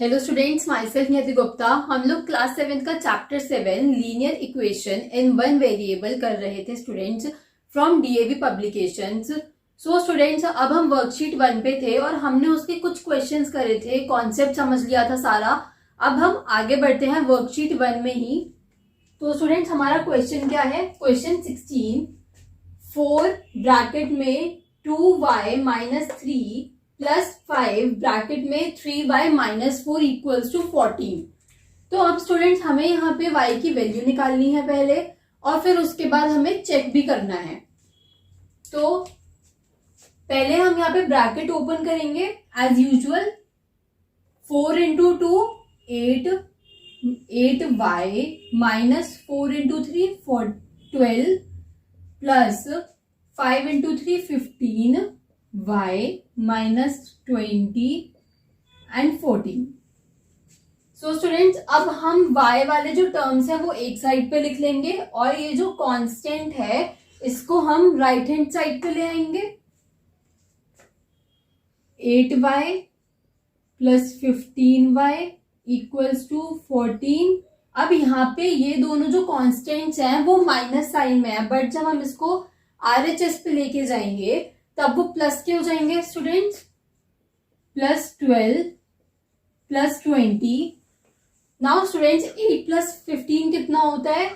Hello students, my self नियति गुप्ता। हम लोग क्लास 7 का chapter 7 linear equation in one variable कर रहे थे students from DAV publications. So students, अब हम वर्कशीट 1 पे थे और हमने उसके कुछ क्वेश्चंस करे थे, कॉन्सेप्ट समझ लिया था सारा। अब हम आगे बढ़ते हैं वर्कशीट 1 में ही। तो स्टूडेंट्स, हमारा क्वेश्चन क्या है? क्वेश्चन 16, 4 ब्रैकेट में 2y माइनस 3 प्लस 5 ब्रैकेट में 3y माइनस 4 इक्वल्स टू 14। तो अब स्टूडेंट्स, हमें यहाँ पे y की वैल्यू निकालनी है पहले, और फिर उसके बाद हमें चेक भी करना है। तो पहले हम यहाँ पे ब्रैकेट ओपन करेंगे as usual. 4 into 2 8y minus 4 into 3 12 plus 5 into 3 15 y minus 20 and 14। So students, अब हम y वाले जो टर्म्स हैं वो एक साइड पे लिख लेंगे और ये जो कांस्टेंट है इसको हम राइट हैंड साइड पे ले आएंगे। 8y plus 15y equals to 14। अब यहाँ पे ये दोनों जो कांस्टेंट्स हैं वो माइनस साइन में है, बट जब हम इसको RHS पे लेके जाएंगे तब वो प्लस के हो जाएंगे students. Plus 12 plus 20। Now students, 8 plus 15 कितना होता है?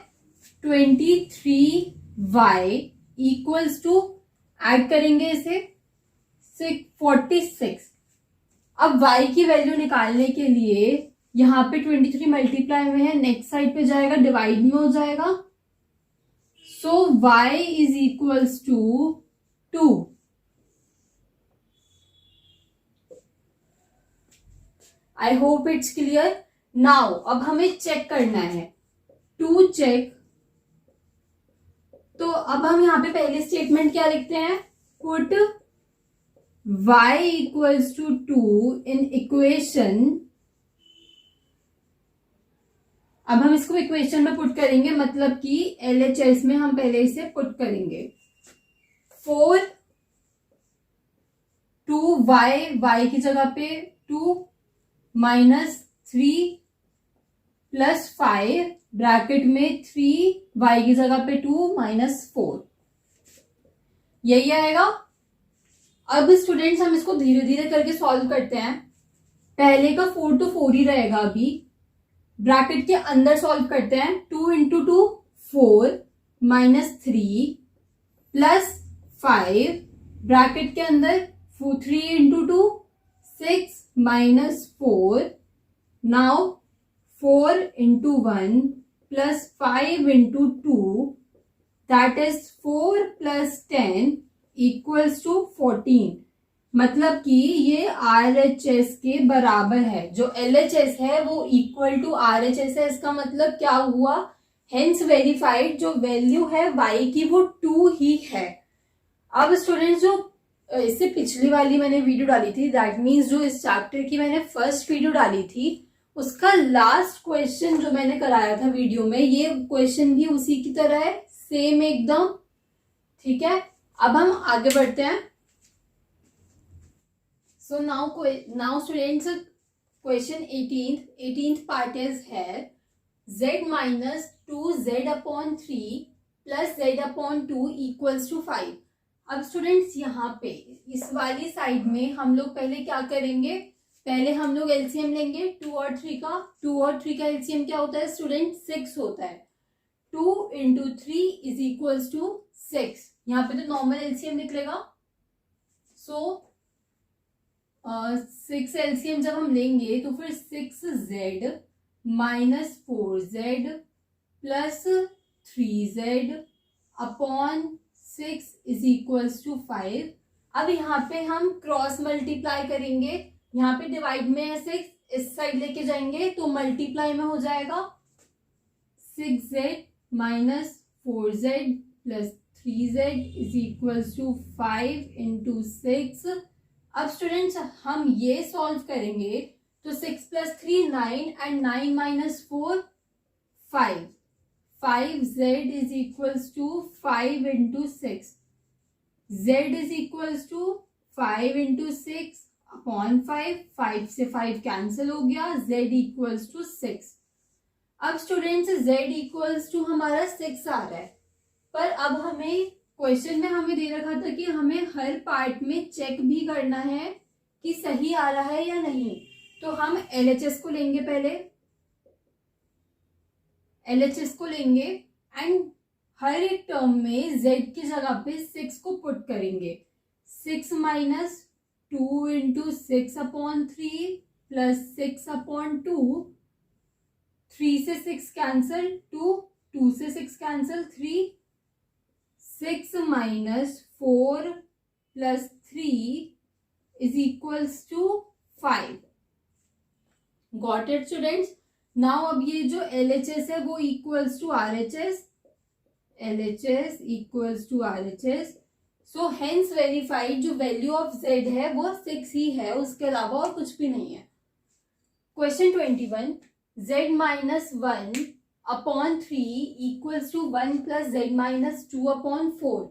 23y इक्वल्स टू, ऐड करेंगे इसे 46। अब y की वैल्यू निकालने के लिए यहाँ पे 23 मल्टीप्लाई में है, नेक्स्ट साइड पे जाएगा, डिवाइड में हो जाएगा। So y is equals to 2। I hope it's clear. Now अब हमें चेक करना है, टू चेक। तो अब हम यहाँ पे पहले स्टेटमेंट क्या लिखते हैं? Put y equals to 2 in equation. अब हम इसको इक्वेशन में पुट करेंगे, मतलब कि LHS में हम पहले इसे पुट करेंगे। 4 2y की जगह पे 2 माइनस 3 प्लस 5 ब्रैकेट में 3y की जगह पे 2 माइनस 4, यही आएगा। अब स्टूडेंट्स, हम इसको धीरे धीरे करके सॉल्व करते हैं। पहले का 4 तो 4 ही रहेगा, अभी ब्रैकेट के अंदर सॉल्व करते हैं। 2 इंटू 2 4 माइनस 3 प्लस 5 ब्रैकेट के अंदर 3 into 2 6 minus 4। Now 4 into 1 plus 5 into 2 that is 4 plus 10 equals to 14। मतलब कि ये RHS के बराबर है। जो LHS है वो इक्वल टू RHS है। इसका मतलब क्या हुआ? हेंस वेरीफाइड, जो वैल्यू है y की वो 2 ही है। अब स्टूडेंट्स, जो इससे पिछली वाली मैंने वीडियो डाली थी, दैट मीन्स जो इस चैप्टर की मैंने फर्स्ट वीडियो डाली थी, उसका लास्ट क्वेश्चन जो मैंने कराया था वीडियो में, ये क्वेश्चन भी उसी की तरह है, सेम एकदम। ठीक है, अब हम आगे बढ़ते हैं। So now students, question 18th part is here. Z minus 2z upon 3 plus z upon 2 equals to 5. अब स्टूडेंट्स, यहाँ पे इस वाली साइड में हम लोग पहले क्या करेंगे? पहले हम लोग एलसीएम लेंगे 2 और 3 का। 2 और 3 का एलसीएम क्या होता है स्टूडेंट? 6 होता है। 2 इंटू 3 इज इक्वल्स टू 6। यहाँ पे तो नॉर्मल एलसीएम निकलेगा। सो 6 एलसीएम जब हम लेंगे तो फिर 6z minus 4z plus 3z upon 6 is equals to 5। अब यहाँ पे हम क्रॉस मल्टीप्लाई करेंगे, यहाँ पे डिवाइड में है 6, इस साइड लेके जाएंगे तो मल्टीप्लाई में हो जाएगा। 6z minus 4z plus 3z is equals to 5 into 6। अब स्टूडेंट्स, हम ये सॉल्व करेंगे तो 6 plus 3 9 and 9 minus 4 5। 5z is equals to 5 into 6। z is equals to 5 into 6 upon 5, 5 से 5 कैंसिल हो गया, z इक्वल्स टू 6। अब स्टूडेंट्स z इक्वल्स टू हमारा 6 आ रहा है, पर अब हमें क्वेश्चन में हमें दे रखा था कि हमें हर पार्ट में चेक भी करना है कि सही आ रहा है या नहीं। तो हम LHS को लेंगे, पहले LHS को लेंगे एंड हर एक टर्म में z की जगह पे 6 को पुट करेंगे। 6 minus 2 into 6 upon 3 plus 6 upon 2, 3 से 6 कैंसिल, 2 से 6 cancel, 3, 6 minus 4 plus 3 is equals to 5। Got it students? Now अब ये जो LHS है वो equals to RHS, LHS equals to RHS। So hence verified, जो वैल्यू ऑफ z है वो 6 ही है, उसके अलावा और कुछ भी नहीं है। Question 21, z minus 1 upon 3 equals to 1 plus z minus 2 upon 4।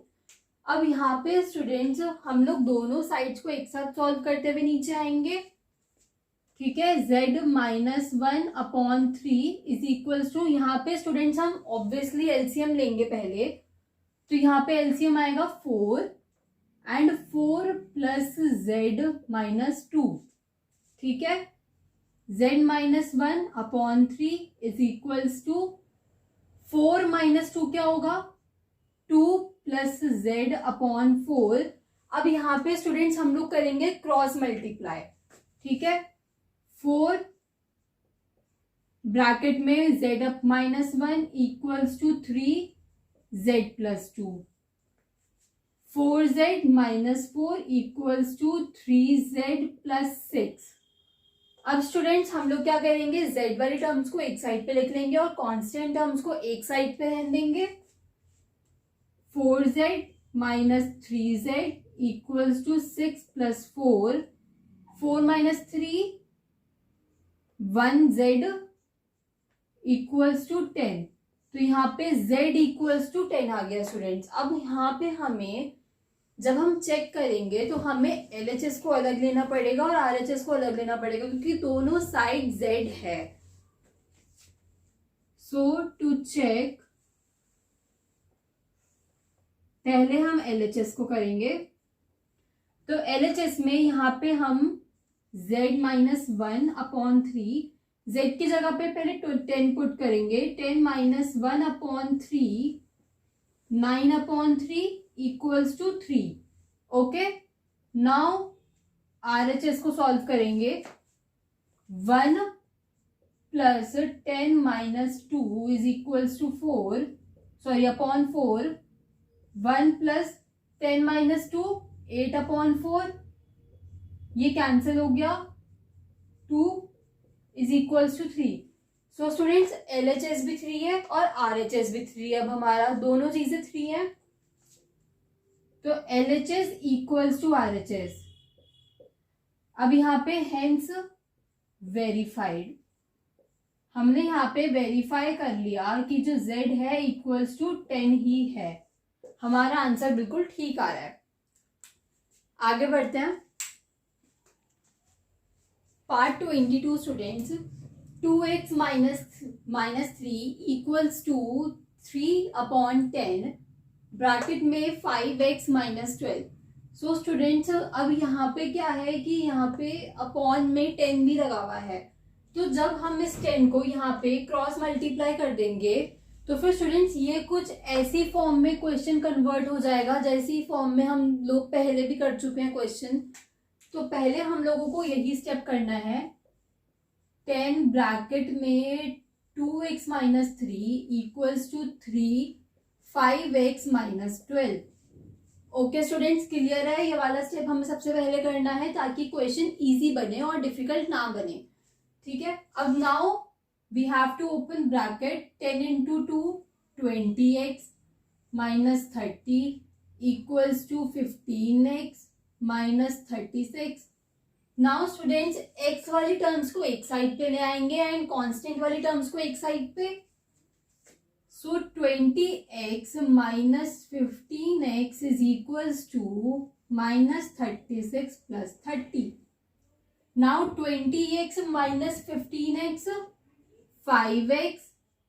अब यहाँ पे स्टूडेंट्स हम लोग दोनों साइड्स को एक साथ सॉल्व करते हुए नीचे आएंगे, ठीक है। z minus 1 upon 3 is equals to, यहाँ पे स्टूडेंट्स हम ऑब्वियसली एलसीएम लेंगे पहले, तो यहाँ पे एलसीएम आएगा 4 एंड 4 प्लस z माइनस 2, ठीक है। z minus 1 upon 3 is equals to 4 minus 2 क्या होगा, 2 प्लस z अपॉन 4। अब यहाँ पे स्टूडेंट्स हम लोग करेंगे क्रॉस मल्टीप्लाई, ठीक है। 4 ब्रैकेट में z up minus 1 equals to 3z plus 2, 4z minus 4 equals to 3z plus 6। अब स्टूडेंट्स हम लोग क्या करेंगे, z वाली टर्म्स को एक साइड पे लिख लेंगे और कांस्टेंट टर्म्स को एक साइड पे रहने देंगे। 4z minus 3z equals to 6 plus 4, 4 minus 3 1z equals to 10। तो यहाँ पे z इक्वल्स टू 10 आ गया स्टूडेंट्स। अब यहाँ पे हमें जब हम चेक करेंगे तो हमें LHS को अलग लेना पड़ेगा और RHS को अलग लेना पड़ेगा, क्योंकि दोनों साइड z है। सो टू चेक, पहले हम LHS को करेंगे। तो LHS में यहाँ पे हम z माइनस 1 अपॉन 3, z की जगह पे पहले 10 पुट करेंगे, 10 minus 1 upon 3, 9 upon 3 equals to 3। Okay, now RHS को सॉल्व करेंगे। 1 plus 10 minus 2 is equals to 4, sorry upon 4, 1 plus 10 minus 2 8 upon 4, ये कैंसिल हो गया, 2 is equals to 3। So students LHS भी 3 है और RHS भी 3 है। अब हमारा दोनों चीजें 3 है, तो LHS इक्वल्स टू RHS। अब यहाँ पे हेंस वेरीफाइड, हमने यहाँ पे वेरीफाई कर लिया कि जो z है इक्वल्स टू 10 ही है। हमारा आंसर बिल्कुल ठीक आ रहा है। आगे बढ़ते हैं। Part 22 students, 2x minus 3 equals to 3 upon 10 bracket में 5x माइनस 12। सो स्टूडेंट्स अब यहाँ पे क्या है कि यहाँ पे अपॉन में 10 भी लगा हुआ है, तो जब हम इस 10 को यहाँ पे क्रॉस मल्टीप्लाई कर देंगे तो फिर स्टूडेंट्स ये कुछ ऐसी फॉर्म में क्वेश्चन कन्वर्ट हो जाएगा जैसी फॉर्म में हम लोग पहले भी कर चुके हैं क्वेश्चन। तो पहले हम लोगों को यही स्टेप करना है, 10 ब्रैकेट में 2x minus 3 equals to 3 5x minus 12। Okay students, clear है? ये वाला स्टेप हमें सबसे पहले करना है ताकि क्वेश्चन इजी बने और डिफिकल्ट ना बने, ठीक है। अब now we have to open bracket, 10 into 2 20x minus 30 equals to 15x minus 36। Now students x वाली टर्म्स को एक साइड पे ले आएंगे एंड कांस्टेंट वाली टर्म्स को एक साइड पे। So 20x minus 15x is equals to minus 36 plus 30। Now 20x minus 15x 5x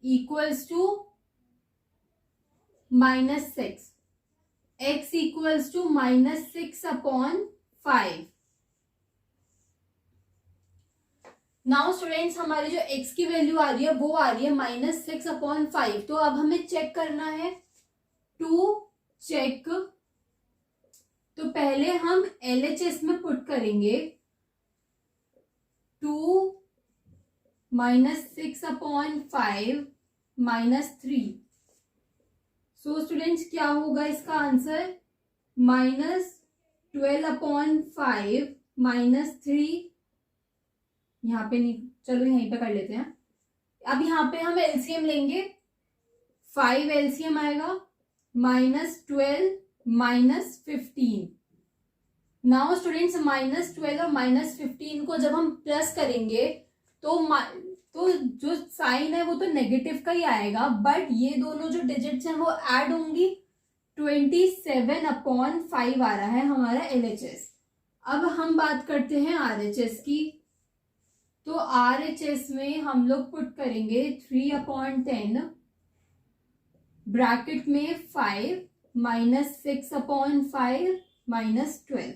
equals to -6, x equals to -6/5। Now students हमारी जो x की वैल्यू आ रही है वो आ रही है -6/5। तो अब हमें चेक करना है, टू चेक, तो पहले हम LHS में पुट करेंगे 2 -6/5 -3। सो स्टूडेंट्स क्या होगा इसका आंसर, -12/5 -3। यहाँ पे नहीं, चलो यहीं पे कर लेते हैं। अब यहाँ पे हम एलसीएम लेंगे, 5 एलसीएम आएगा, -12 -15। नाउ स्टूडेंट्स -12 और -15 को जब हम प्लस करेंगे तो जो साइन है वो तो नेगेटिव का ही आएगा, बट ये दोनों जो डिजिट्स हैं वो ऐड होंगी। 27/5 आ रहा है हमारा LHS। अब हम बात करते हैं RHS की। तो RHS में हम लोग पुट करेंगे 3/10 ब्रैकेट में 5 -6/5 -12।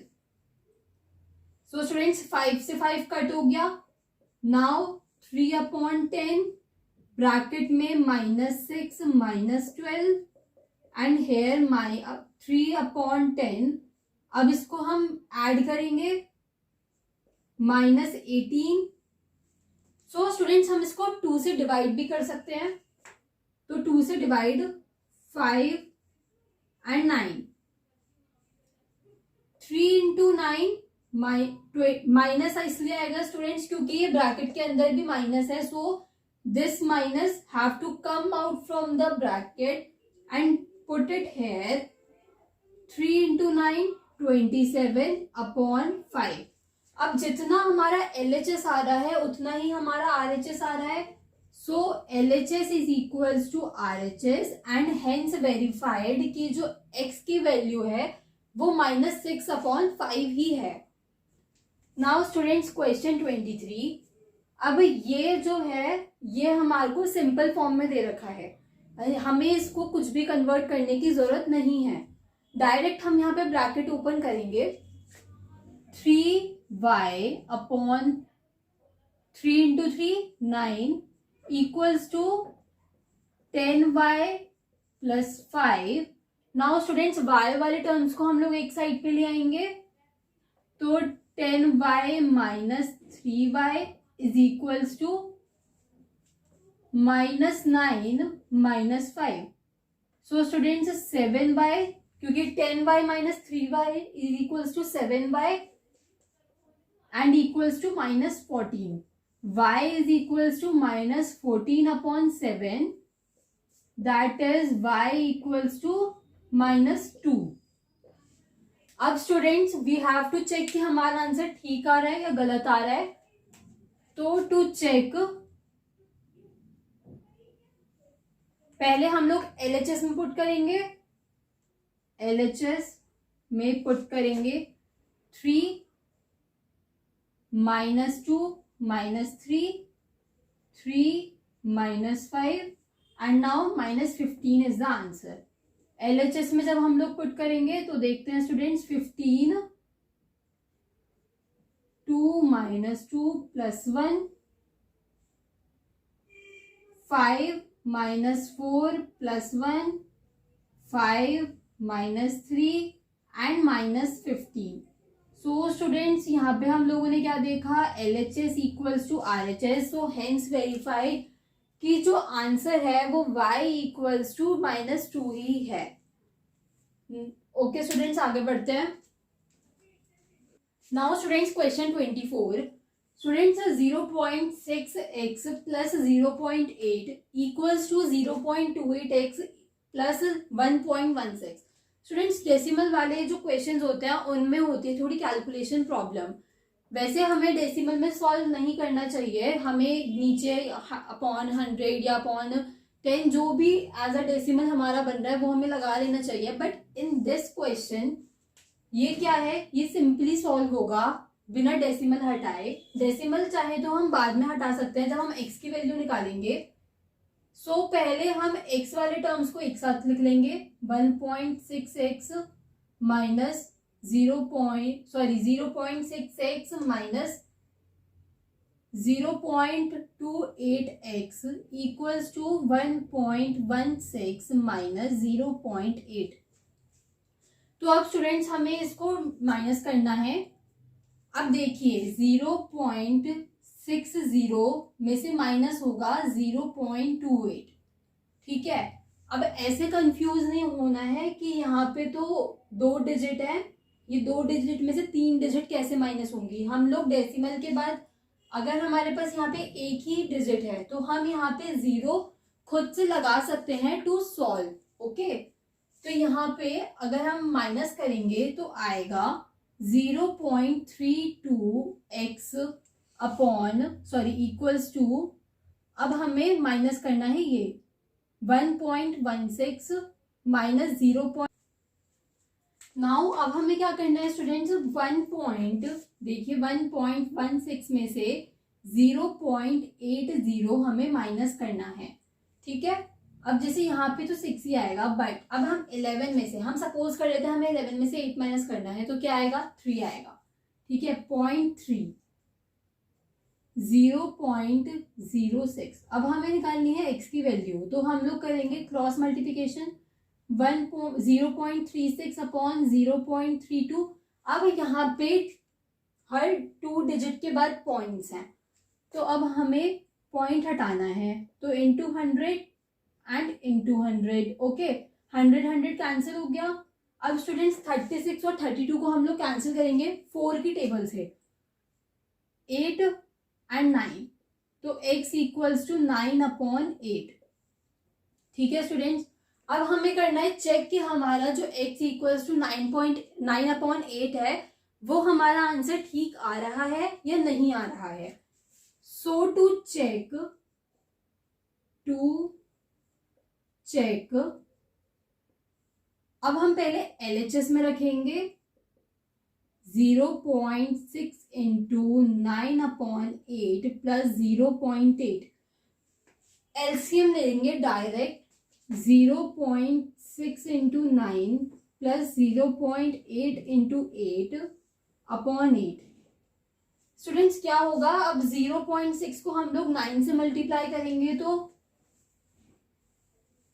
सो स्टूडेंट्स 5 से 5 कट हो गया। नाउ 3/10 ब्रैकेट में -6 -12 एंड हेयर 3/10। अब इसको हम ऐड करेंगे -18। सो स्टूडेंट्स हम इसको 2 से डिवाइड भी कर सकते हैं, तो 2 से डिवाइड 5 एंड 9, 3 × 9 माइनस इसलिए आएगा स्टूडेंट्स क्योंकि ये ब्रैकेट के अंदर भी माइनस है। So this minus have to come out from the bracket and put it here. 3 × 9 27/5। अब जितना हमारा LHS आ रहा है उतना ही हमारा RHS आ रहा है। So LHS is equals to RHS and hence verified कि जो x की वैल्यू है वो -6/5 ही है। Now students question 23। अब ये जो है ये हमारे को सिंपल फॉर्म में दे रखा है, हमें इसको कुछ भी कन्वर्ट करने की जरूरत नहीं है। डायरेक्ट हम यहाँ पे ब्रैकेट ओपन करेंगे, 3y/3 × 3 9 equals to 10y + 5। Now students y वाले टर्म्स को हम लोग एक साइड पे ले आएंगे, तो 10y - 3y is equals to -9 - 5। So students 7y, क्योंकि 10y - 3y is equals to 7y and equals to -14. Y is equals to -14/7. That is y equals to -2. अब students we have to check कि हमारा answer ठीक आ रहा है या गलत आ रहा है। तो टू चेक पहले हम लोग LHS में पुट करेंगे, LHS में पुट करेंगे 3 -2 -3 3 -5 and now -15 is the answer. LHS में जब हम लोग पुट करेंगे तो देखते हैं स्टूडेंट्स 15 2 -2 +1 5 -4 +1 5 -3 एंड -15। सो स्टूडेंट्स यहाँ पे हम लोगों ने क्या देखा, LHS equals to RHS। So hence verified कि जो आंसर है वो y इक्वल्स टू -2 ही है। ओके स्टूडेंट्स आगे बढ़ते हैं। Now students question 24। Students 0.6x + 0.8 equals to 0.28x + 1.16। Students decimal वाले जो क्वेश्चंस होते हैं उनमें होती है थोड़ी कैलकुलेशन प्रॉब्लम। वैसे हमें डेसिमल में सॉल्व नहीं करना चाहिए, हमें नीचे अपॉन 100 या अपॉन 10 जो भी एज अ डेसिमल हमारा बन रहा है वो हमें लगा लेना चाहिए। बट इन दिस क्वेश्चन ये क्या है, ये सिंपली सॉल्व होगा बिना डेसिमल हटाए, डेसिमल चाहे तो हम बाद में हटा सकते हैं जब हम x की वैल्यू निकालेंगे। सो पहले हम x वाले टर्म्स को एक साथ लिख लेंगे, 1.6x minus 0.6x minus 0.28x equals to 1.16 minus 0.8। तो अब स्टूडेंट्स हमें इसको माइनस करना है। अब देखिए 0.60 में से माइनस होगा 0.28, ठीक है। अब ऐसे कंफ्यूज नहीं होना है कि यहाँ पे तो 2 डिजिट है, ये 2 डिजिट में से 3 डिजिट कैसे माइनस होंगी। हम लोग डेसिमल के बाद अगर हमारे पास यहाँ पे एक ही डिजिट है तो हम यहाँ पे 0 खुद से लगा सकते हैं टू सॉल्व, ओके। तो यहाँ पे अगर हम माइनस करेंगे तो आएगा 0.32x इक्वल्स टू, अब हमें माइनस करना है ये 1.16 माइनस 0. नाउ अब हमें क्या करना है स्टूडेंट्स, 1.16 में से 0.80 हमें माइनस करना है, ठीक है। अब जैसे यहाँ पे तो 6 ही आएगा, बट अब हम 11 में से, हम सपोज कर लेते हैं हमें 11 में से 8 माइनस करना है, तो क्या आएगा 3 आएगा, ठीक है। 0.3 0.06। अब हमें निकालनी है x की वैल्यू, तो हम लोग करेंगे क्रॉस मल्टीप्लीकेशन 0.36 अपॉन 0.32। अब यहाँ पे हर 2 डिजिट के बाद पॉइंट्स हैं, तो अब हमें पॉइंट हटाना है, तो into 100 and into 100, okay. 100 cancel हो गया। अब स्टूडेंट्स 36 और 32 को हम लोग कैंसिल करेंगे 4 की टेबल से, 8 एंड 9, तो x इक्वल्स टू 9/8, ठीक है स्टूडेंट्स। अब हमें करना है चेक कि हमारा जो x इक्वल्स टू 9/8 है वो हमारा आंसर ठीक आ रहा है या नहीं आ रहा है। सो टू चेक अब हम पहले LHS में रखेंगे 0.6 इंटू 9/8 प्लस 0.8। एलसीएम लेंगे direct, 0.6 into 9 plus 0.8 into 8/8। Students क्या होगा, अब 0.6 को हम लोग 9 से मल्टीप्लाई करेंगे तो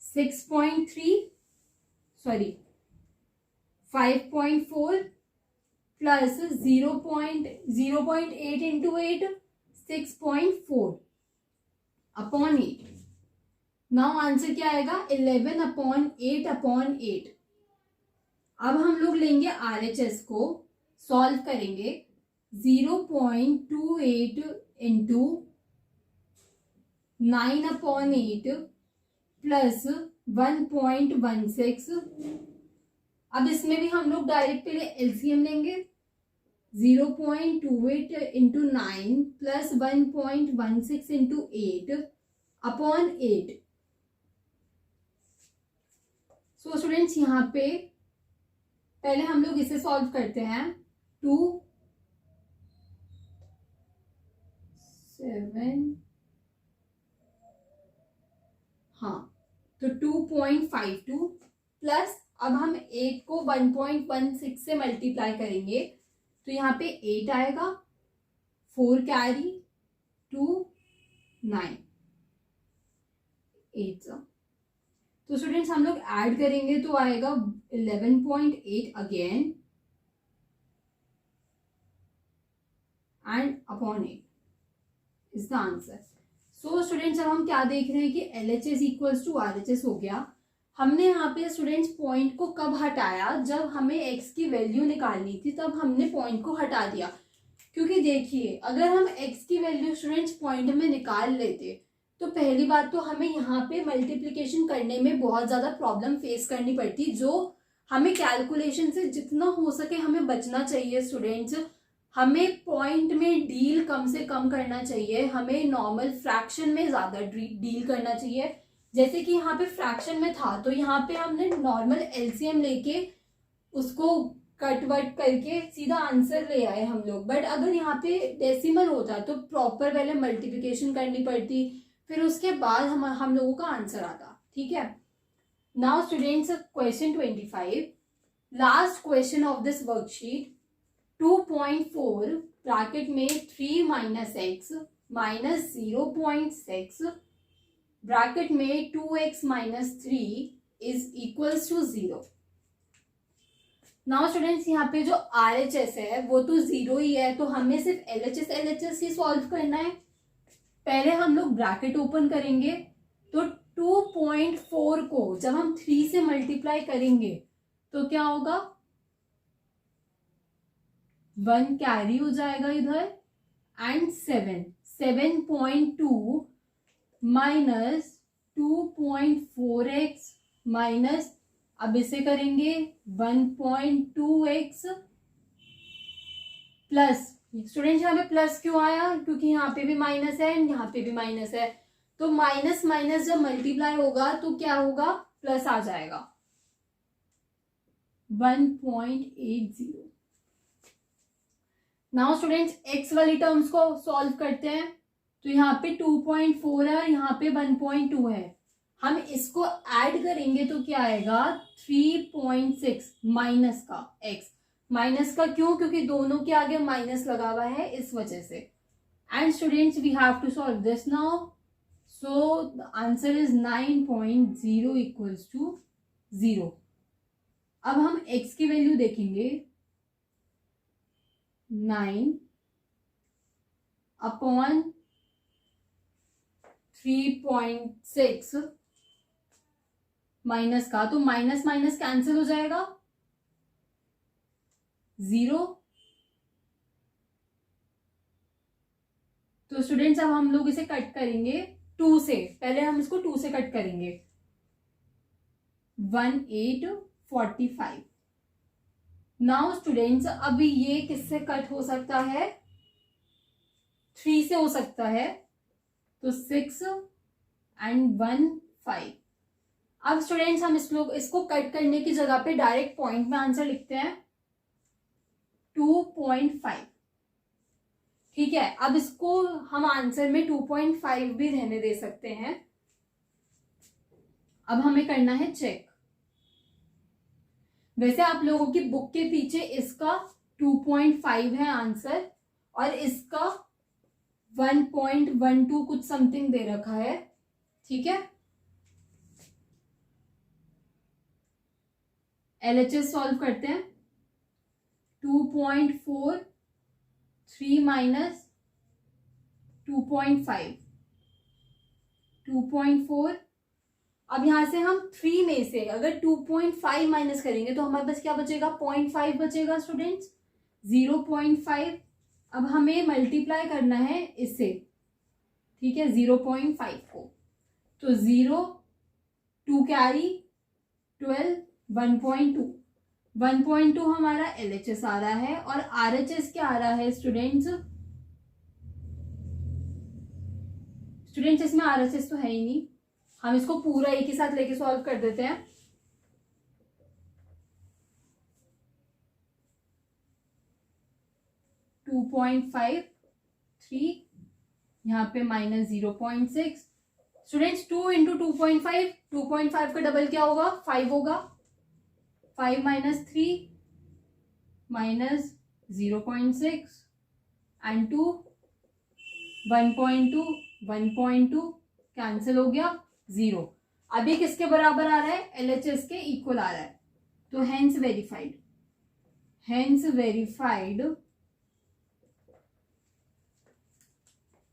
5.4 प्लस 0.8 इंटू 8 6.4/8। नाउ आंसर क्या आएगा 11/8/8। अब हम लोग लेंगे RHS को, सॉल्व करेंगे 0.28 इंटू 9/8 प्लस 1.16। अब इसमें भी हम लोग डायरेक्ट पहले एलसीएम लेंगे, 0.28 into 9 plus 1.16 into 8/8। So students यहाँ पे पहले हम लोग इसे सॉल्व करते हैं, 2 7, हाँ, तो 2.52 प्लस, अब हम 8 को 1.16 से मल्टीप्लाई करेंगे तो यहाँ पे 8 आएगा, 4 कैरी 2 9 8। तो स्टूडेंट्स हम लोग ऐड करेंगे तो आएगा 11.8 again and upon 8 is the answer. So students अब हम क्या देख रहे हैं कि LHS इक्वल्स टू RHS हो गया। हमने यहाँ पे स्टूडेंट्स पॉइंट को कब हटाया, जब हमें x की वैल्यू निकालनी थी तब हमने पॉइंट को हटा दिया। क्योंकि देखिए अगर हम x की वैल्यू स्टूडेंट्स पॉइंट में निकाल लेते तो पहली बात तो हमें यहाँ पे मल्टीप्लिकेशन करने में बहुत ज्यादा प्रॉब्लम फेस करनी पड़ती, जो हमें कैलकुलेशन से जितना हो सके हमें बचना चाहिए स्टूडेंट्स। हमें पॉइंट में डील कम से कम करना चाहिए, हमें नॉर्मल फ्रैक्शन में ज्यादा डील करना चाहिए। जैसे कि यहाँ पे फ्रैक्शन में था तो यहाँ पे हमने नॉर्मल एलसीएम लेके उसको कट वट करके सीधा आंसर ले आए हम लोग, बट अगर यहाँ पे डेसिमल होता तो प्रॉपर पहले मल्टीप्लिकेशन करनी पड़ती, फिर उसके बाद हम लोगों का आंसर आता। ठीक है, now students question 25, last question of this worksheet. 2.4 bracket में 3 माइनस एक्स माइनस 0.6 ब्रैकेट में 2x minus 3 is equals to 0। Now students यहाँ पे जो RHS है वो तो 0 ही है, तो हमें सिर्फ LHS ही सॉल्व करना है। पहले हम लोग ब्रैकेट ओपन करेंगे, तो 2.4 को जब हम 3 से मल्टीप्लाई करेंगे तो क्या होगा, 1 कैरी हो जाएगा इधर, एंड 7.2 माइनस 2.4x माइनस, अब इसे करेंगे 1.2x प्लस, स्टूडेंट यहाँ पे प्लस क्यों आया, क्योंकि यहाँ पे भी माइनस है एंड यहाँ पे भी माइनस है, तो माइनस माइनस जब मल्टीप्लाई होगा तो क्या होगा, प्लस आ जाएगा 1.80। नाउ स्टूडेंट्स x वाली टर्म्स को सॉल्व करते हैं, तो यहाँ पे 2.4 है और यहाँ पे 1.2 है, हम इसको ऐड करेंगे तो क्या आएगा 3.6 माइनस का x, माइनस का क्यों, क्योंकि दोनों के आगे माइनस लगा हुआ है इस वजह से। And students we have to solve this now, so the answer is 9.0 equals to 0। अब हम x की वैल्यू देखेंगे, 9 अपॉन 3.6 माइनस का, तो माइनस माइनस कैंसिल हो जाएगा 0। तो स्टूडेंट्स अब हम लोग इसे कट करेंगे 2 से, पहले हम इसको 2 से कट करेंगे, 1845। नाउ स्टूडेंट्स अभी ये किससे कट हो सकता है, 3 से हो सकता है, तो 6 एंड 1 5। अब स्टूडेंट्स हम इसको कट करने की जगह पे डायरेक्ट पॉइंट में आंसर लिखते हैं 2.5। ठीक है, अब इसको हम आंसर में 2.5 भी रहने दे सकते हैं। अब हमें करना है चेक, वैसे आप लोगों की बुक के पीछे इसका 2.5 है आंसर और इसका 1.12 कुछ समथिंग दे रखा है। ठीक है, LHS सॉल्व करते हैं, 2.4 3 माइनस 2.5 2.4। अब यहां से हम 3 में से अगर 2.5 माइनस करेंगे तो हमारे पास क्या बचेगा, 0.5 बचेगा स्टूडेंट्स, 0.5। अब हमें मल्टीप्लाई करना है इससे, ठीक है, 0.5 को, तो 0 2 कैरी 12 1.2 1.2 हमारा LHS आ रहा है और RHS क्या आ रहा है स्टूडेंट्स, इसमें RHS तो है ही नहीं, हम इसको पूरा एक ही साथ लेके सॉल्व कर देते हैं। (2.53) यहाँ पे माइनस 0.6। स्टूडेंट्स 2 इंटू 2.5, 2.5 का डबल क्या होगा, 5 होगा, 5 माइनस 3 माइनस 0.6 एंड 2 1.2 1.2 कैंसिल हो गया, 0। अभी किसके बराबर आ रहा है, LHS के इक्वल आ रहा है, तो हेंस वेरीफाइड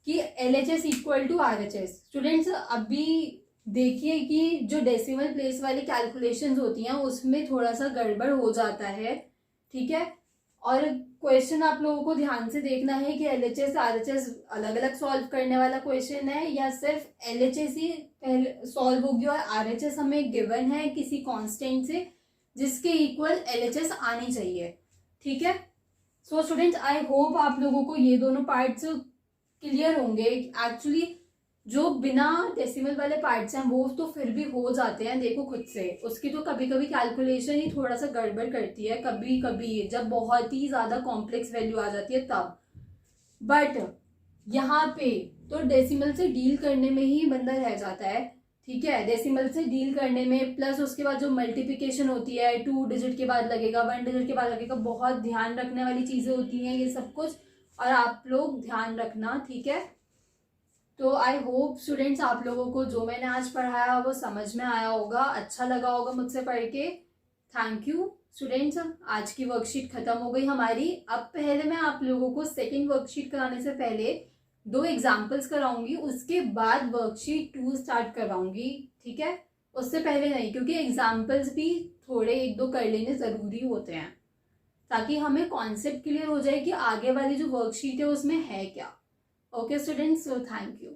कि LHS equal to RHS। Students अभी देखिए कि जो डेसिमल प्लेस वाली कैलकुलेशंस होती हैं उसमें थोड़ा सा गड़बड़ हो जाता है। ठीक है, और क्वेश्चन आप लोगों को ध्यान से देखना है कि LHS RHS अलग अलग सॉल्व करने वाला क्वेश्चन है या सिर्फ LHS ही पहले सॉल्व होगी और RHS हमें गिवन है किसी कांस्टेंट से जिसके इक्वल LHS आनी चाहिए। ठीक है, सो स्टूडेंट्स आई होप आप लोगों को ये दोनों पार्ट्स क्लियर होंगे। एक्चुअली जो बिना डेसिमल वाले पार्ट्स हैं वो तो फिर भी हो जाते हैं, देखो खुद से। उसकी तो कभी कभी कैलकुलेशन ही थोड़ा सा गड़बड़ करती है, कभी कभी जब बहुत ही ज्यादा कॉम्प्लेक्स वैल्यू आ जाती है तब। बट यहाँ पे तो डेसिमल से डील करने में ही बंदा रह जाता है, ठीक है। डेसिमल से डील करने में, प्लस उसके बाद जो मल्टीप्लिकेशन होती है 2 डिजिट के बाद लगेगा, 1 डिजिट के बाद लगेगा, बहुत ध्यान रखने वाली चीजें होती हैं ये सब कुछ, और आप लोग ध्यान रखना, ठीक है। तो आई होप स्टूडेंट्स आप लोगों को जो मैंने आज पढ़ाया वो समझ में आया होगा, अच्छा लगा होगा मुझसे पढ़ के। Thank you students. आज की वर्कशीट खत्म हो गई हमारी। अब पहले मैं आप लोगों को सेकंड वर्कशीट कराने से पहले 2 एग्जाम्पल्स कराऊंगी, उसके बाद वर्कशीट 2 स्टार्ट करवाऊंगी, ठीक है। उससे पहले नहीं, क्योंकि एग्जाम्पल्स भी थोड़े 1-2 कर लेने जरूरी होते हैं, ताकि हमें कॉन्सेप्ट क्लियर हो जाए कि आगे वाली जो वर्कशीट है उसमें है क्या। Okay students, so thank you.